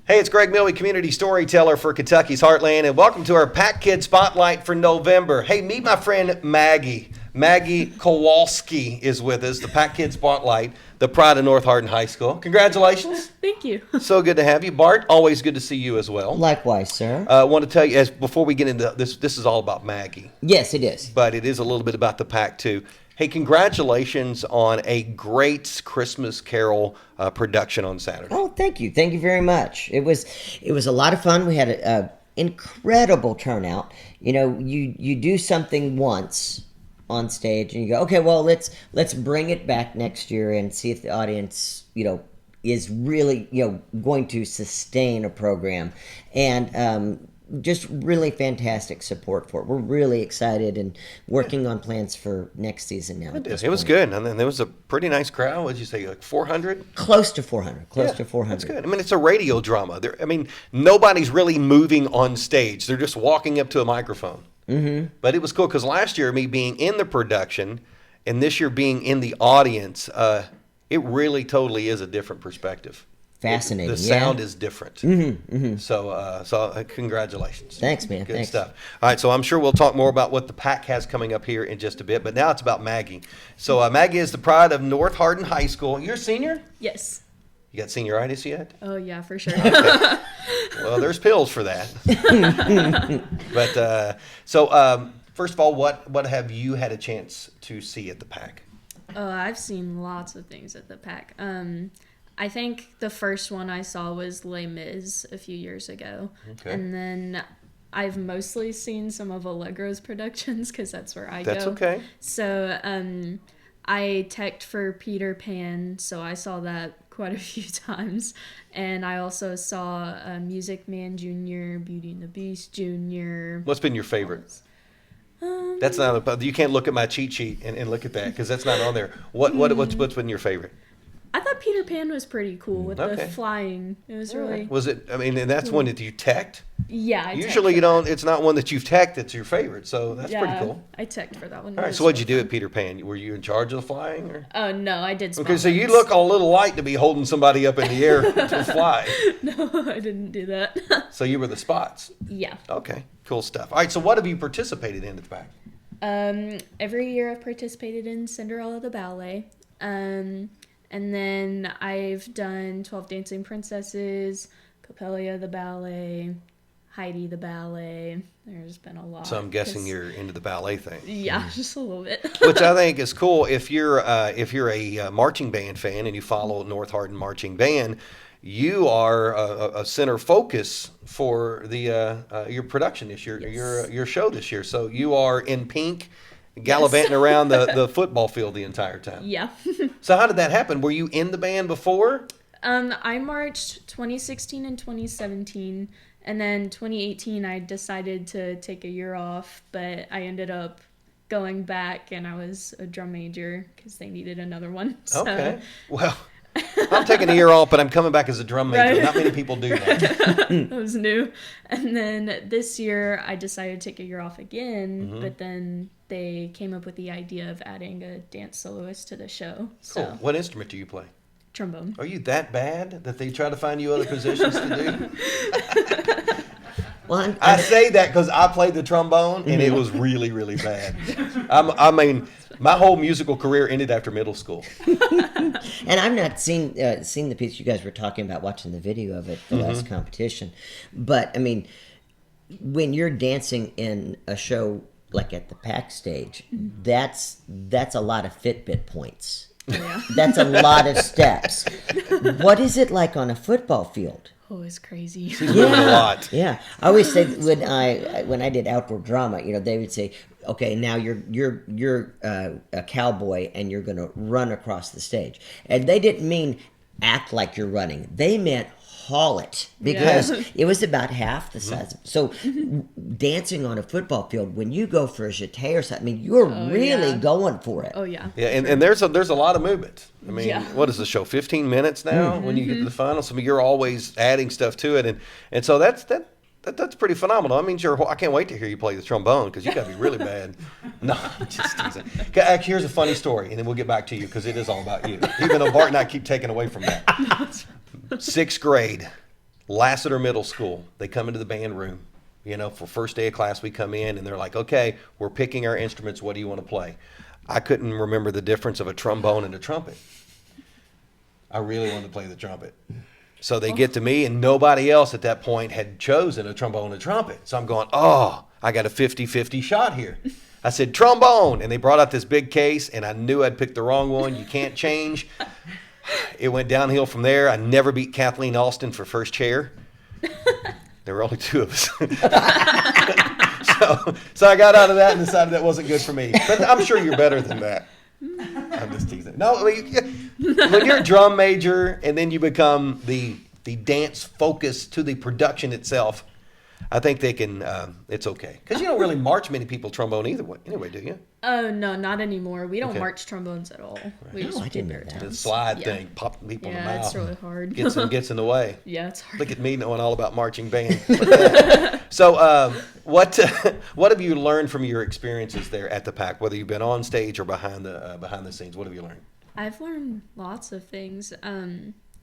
Hey, it's Greg Milby, community storyteller for Kentucky's Heartland, and welcome to our PAC Kid Spotlight for November. Hey, meet my friend Maggie. Maggie Kowalski is with us, the PAC Kid Spotlight, the pride of North Hardin High School. Congratulations. Thank you. So good to have you. Bart, always good to see you as well. Likewise, sir. I want to tell you, before we get into this is all about Maggie. Yes, it is. But it is a little bit about the PAC, too. Hey, congratulations on a great Christmas Carol production on Saturday. Oh, thank you. Thank you very much. It was a lot of fun. We had an incredible turnout. You know, you do something once on stage and you go, okay, well, let's bring it back next year and see if the audience, is really, going to sustain a program. And just really fantastic support for it. We're really excited and working on plans for next season now. It was good. And then there was a pretty nice crowd. What did you say, like 400? Close to 400. To 400. That's good. I mean, it's a radio drama. Nobody's really moving on stage. They're just walking up to a microphone. Mm-hmm. But it was cool because last year, me being in the production and this year being in the audience, it really totally is a different perspective. Fascinating. The sound is different. Mm-hmm, mm-hmm. So congratulations. Thanks, man. Good Thanks. stuff. All right, so I'm sure we'll talk more about what the PAC has coming up here in just a bit, but now it's about Maggie. So Maggie is the pride of North Hardin High School. You're a senior? Yes. You got senioritis yet? Oh, yeah, for sure. Okay. Well, there's pills for that. But first of all, what have you had a chance to see at the PAC? Oh, I've seen lots of things at the PAC. I think the first one I saw was Les Mis a few years ago. Okay. And then I've mostly seen some of Allegro's productions because that's where I go. That's okay. So I teched for Peter Pan, so I saw that quite a few times. And I also saw Music Man Jr., Beauty and the Beast Jr. What's been your favorite? That's not you can't look at my cheat sheet and look at that because that's not on there. What's been your favorite? I thought Peter Pan was pretty cool with the flying. It was really... Was it, and that's one that you teched? Yeah, Usually you don't, it's not one that you've teched that's your favorite, so that's pretty cool. I teched for that one. All right, so what'd you do at Peter Pan? Were you in charge of the flying? Or? Oh, no, I did Okay, so you look a little light to be holding somebody up in the air to fly. No, I didn't do that. So you were the spots? Yeah. Okay, cool stuff. All right, so what have you participated in at the PAC? Every year I've participated in Cinderella the Ballet. And then I've done 12 Dancing Princesses, Coppelia the Ballet, Heidi the Ballet. There's been a lot. So I'm guessing you're into the ballet thing. Yeah, just a little bit. Which I think is cool. If you're a marching band fan and you follow North Hardin Marching Band, you are a center focus for the your production this year, yes. your show this year. So you are in pink, gallivanting around the football field the entire time. Yeah. So how did that happen? Were you in the band before? I marched 2016 and 2017, and then 2018 I decided to take a year off, but I ended up going back and I was a drum major because they needed another one. So. Okay. Well, I'm taking a year off, but I'm coming back as a drum major. Right. Not many people do that. That was new. And then this year I decided to take a year off again, but then they came up with the idea of adding a dance soloist to the show. Cool. So, what instrument do you play? Trombone. Are you that bad that they try to find you other positions to do? Well, I say that because I played the trombone and it was really, really bad. I mean, my whole musical career ended after middle school. And I've not seen the piece you guys were talking about, watching the video of it, the last competition. But I mean, when you're dancing in a show like at the PAC stage, that's a lot of Fitbit points. Yeah. That's a lot of steps. What is it like on a football field? Oh, it's crazy. Yeah. A lot. Yeah. I always say when I did outdoor drama, they would say, okay, now you're a cowboy and you're going to run across the stage. And they didn't mean act like you're running. They meant haul it because it was about half the size. So dancing on a football field, when you go for a jeté or something, I mean, you're really going for it. Oh, yeah. Yeah, and there's a lot of movement. I mean, what is the show, 15 minutes now when you get to the finals? I mean, you're always adding stuff to it. And so that's pretty phenomenal. I mean, I can't wait to hear you play the trombone because you got to be really bad. No, just teasing. Actually, here's a funny story, and then we'll get back to you because it is all about you. Even though Bart and I keep taking away from that. 6th grade, Lassiter Middle School. They come into the band room. For first day of class, we come in and they're like, okay, we're picking our instruments. What do you want to play? I couldn't remember the difference of a trombone and a trumpet. I really wanted to play the trumpet. So they get to me, and nobody else at that point had chosen a trombone and a trumpet. So I'm going, oh, I got a 50-50 shot here. I said, trombone. And they brought out this big case, and I knew I'd picked the wrong one. You can't change. It went downhill from there. I never beat Kathleen Alston for first chair. There were only 2 of us. So I got out of that and decided that wasn't good for me. But I'm sure you're better than that. I'm just teasing. No, when you're a drum major and then you become the dance focus to the production itself, I think they can, it's okay. Because you don't really march many people trombone either way, anyway, do you? Oh, no, not anymore. We don't Okay. march trombones at all. We No, just I do didn't know that. The baritones. slide Yeah. thing, popping people in the Yeah, mouth. it's really hard. Gets in the way. Yeah, it's hard. Look at me knowing all about marching band. So, what have you learned from your experiences there at the PAC? Whether you've been on stage or behind the scenes, what have you learned? I've learned lots of things.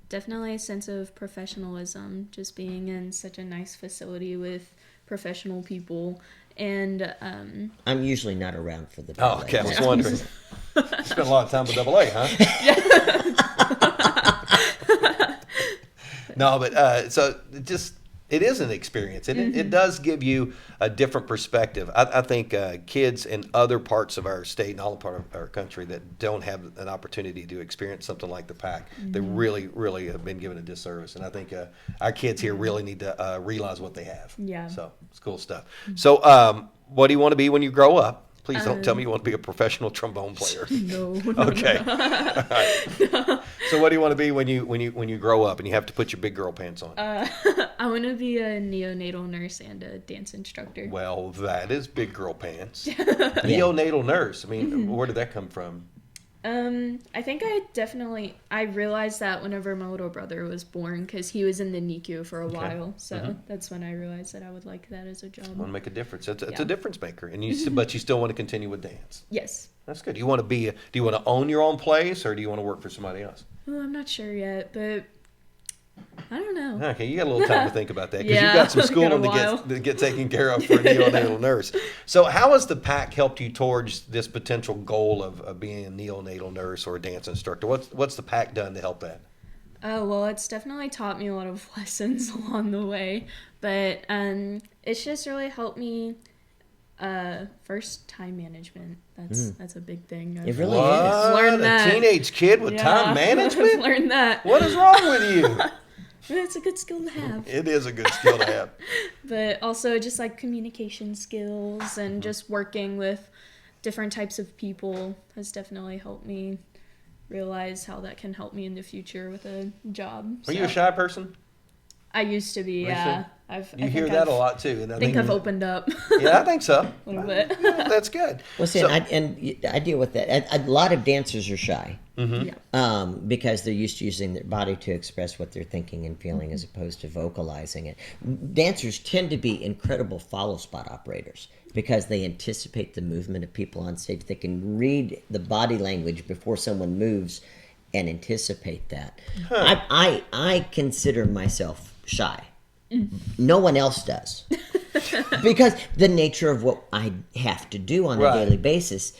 Definitely a sense of professionalism, just being in such a nice facility with professional people. And I'm usually not around for the Oh, ballet. okay. I was wondering. Spent a lot of time with AA, huh? No, but so it is an experience. It does give you a different perspective. I think kids in other parts of our state and all part of our country that don't have an opportunity to experience something like the PAC, they really, really have been given a disservice. And I think our kids here really need to realize what they have. Yeah. So it's cool stuff. So what do you want to be when you grow up? Please don't tell me you want to be a professional trombone player. no. Okay. All right. So what do you want to be when you grow up and you have to put your big girl pants on? I want to be a neonatal nurse and a dance instructor. Well, that is big girl pants. Neonatal nurse. I mean, where did that come from? I think I realized that whenever my little brother was born, because he was in the NICU for a while. So that's when I realized that I would like that as a job. Want to make a difference. It's Yeah. a difference maker. And but you still want to continue with dance. Yes. That's good. Do you want to own your own place, or do you want to work for somebody else? Oh, I'm not sure yet, but I don't know. Okay, you got a little time to think about that because Yeah, you've got some got a schooling while. to get taken care of for a neonatal nurse. So how has the PAC helped you towards this potential goal of being a neonatal nurse or a dance instructor? What's the PAC done to help that? Oh, well, it's definitely taught me a lot of lessons along the way, but it's just really helped me. First, time management. That's a big thing. It really What? Learned A that. teenage kid with time I've management? learned that. What is wrong with you? It's a good skill to have. It is a good skill to have. But also just like communication skills and just working with different types of people has definitely helped me realize how that can help me in the future with a job. Are you a shy person? I used to be, Are you yeah. sure? You hear that a lot too. And I think I've opened up Yeah, I think so. a little bit. That's good. Well, see, So- I deal with that. A lot of dancers are shy Yeah. because they're used to using their body to express what they're thinking and feeling as opposed to vocalizing it. Dancers tend to be incredible follow spot operators because they anticipate the movement of people on stage. They can read the body language before someone moves and anticipate that. I consider myself shy. No one else does. Because the nature of what I have to do on Right. a daily basis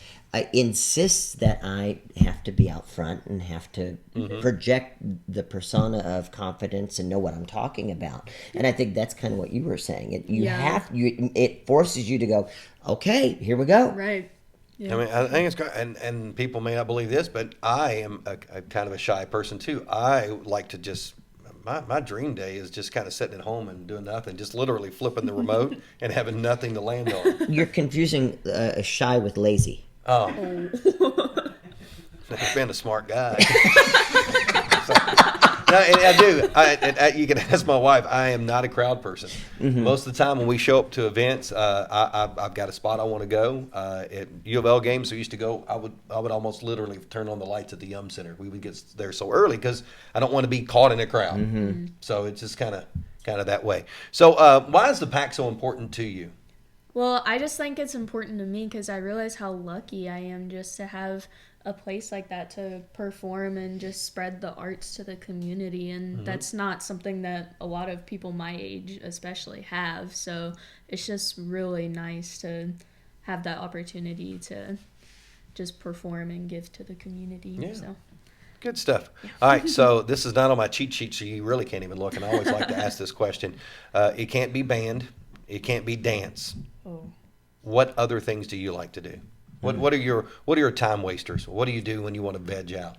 insists that I have to be out front and have to project the persona of confidence and know what I'm talking about. And I think that's kind of what you were saying. It forces you to go, okay, here we go. Right. Yeah. I mean, I think it's great, and people may not believe this, but I am a kind of a shy person too. I like to just my dream day is just kind of sitting at home and doing nothing, just literally flipping the remote and having nothing to land on. You're confusing shy with lazy. Oh, I've been a smart guy. No, and I do. You can ask my wife. I am not a crowd person. Most of the time when we show up to events, I've got a spot I want to go. At U of L games, we used to go. I would almost literally turn on the lights at the Yum Center. We would get there so early because I don't want to be caught in a crowd. So it's just kind of that way. So why is the PAC so important to you? Well, I just think it's important to me because I realize how lucky I am just to have a place like that to perform and just spread the arts to the community. And that's not something that a lot of people my age especially have. So it's just really nice to have that opportunity to just perform and give to the community. Yeah. So. Good stuff. All right, so this is not on my cheat sheet, so you really can't even look. And I always like to ask this question. It can't be band. It can't be dance. Oh. What other things do you like to do? What are your time wasters? What do you do when you want to veg out?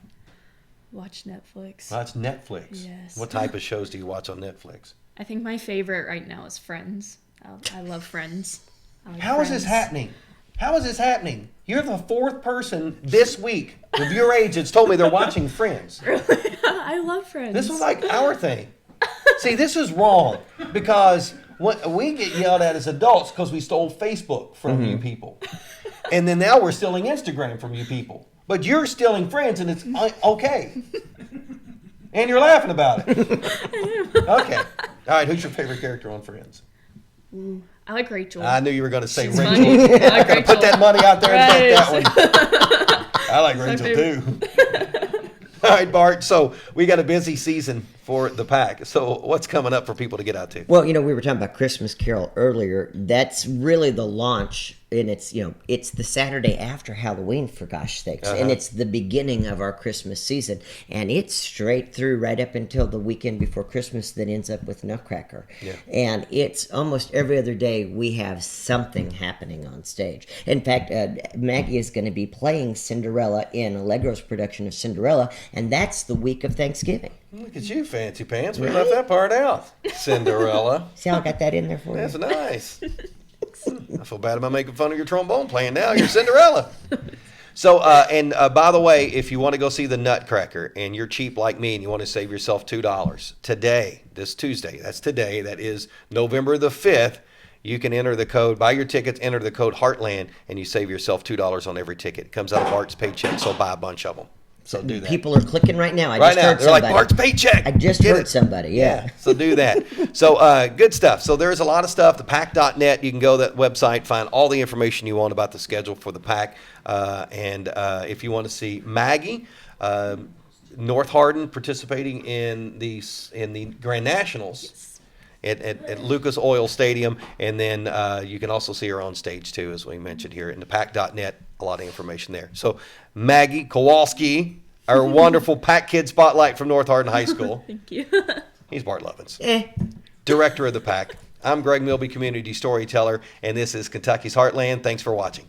Watch Netflix. That's Netflix. Yes. What type of shows do you watch on Netflix? I think my favorite right now is Friends. I love Friends. How is this happening? How is this happening? You're the fourth person this week of your age that's told me they're watching Friends. Really? I love Friends. This was like our thing. See, this is wrong because we get yelled at as adults because we stole Facebook from you people. And then now we're stealing Instagram from you people. But you're stealing Friends and it's okay. And you're laughing about it. Okay. All right, who's your favorite character on Friends? I like Rachel. I knew you were going to say She's Rachel. funny. I like Gotta Rachel. put that money out there and Right. bet that one. I like My Rachel favorite. too. All right, Bart. So we got a busy season for the PAC. So what's coming up for people to get out to? Well, we were talking about Christmas Carol earlier. That's really the launch, and it's it's the Saturday after Halloween, for gosh sakes, and it's the beginning of our Christmas season, and it's straight through right up until the weekend before Christmas that ends up with Nutcracker. Yeah. And it's almost every other day we have something happening on stage. In fact, Maggie is going to be playing Cinderella in Allegro's production of Cinderella, and that's the week of Thanksgiving. Look at you, fancy pants. We left that part out. Cinderella. See how I got that in there for That's you? nice. I feel bad about making fun of your trombone playing now. You're Cinderella. So, by the way, if you want to go see the Nutcracker and you're cheap like me and you want to save yourself $2 today, this Tuesday, that's today, that is November the 5th, you can enter the code, buy your tickets, enter the code Heartland, and you save yourself $2 on every ticket. It comes out of Bart's paycheck, so buy a bunch of them. So do that. People are clicking right now. I Right just now, heard they're like, somebody. Bart's paycheck. I just Get heard it. somebody. Yeah. So do that. So good stuff. So there's a lot of stuff. The PAC.net. You can go to that website, find all the information you want about the schedule for the PAC. And if you want to see Maggie, North Hardin participating in the Grand Nationals. At Lucas Oil Stadium, and then you can also see her on stage too, as we mentioned here in the PAC.net. A lot of information there. So Maggie Kowalski, our wonderful PAC Kid Spotlight from North Hardin High School. Thank you. He's Bart Lovins, Director of the PAC. I'm Greg Milby, Community Storyteller, and this is Kentucky's Heartland. Thanks for watching.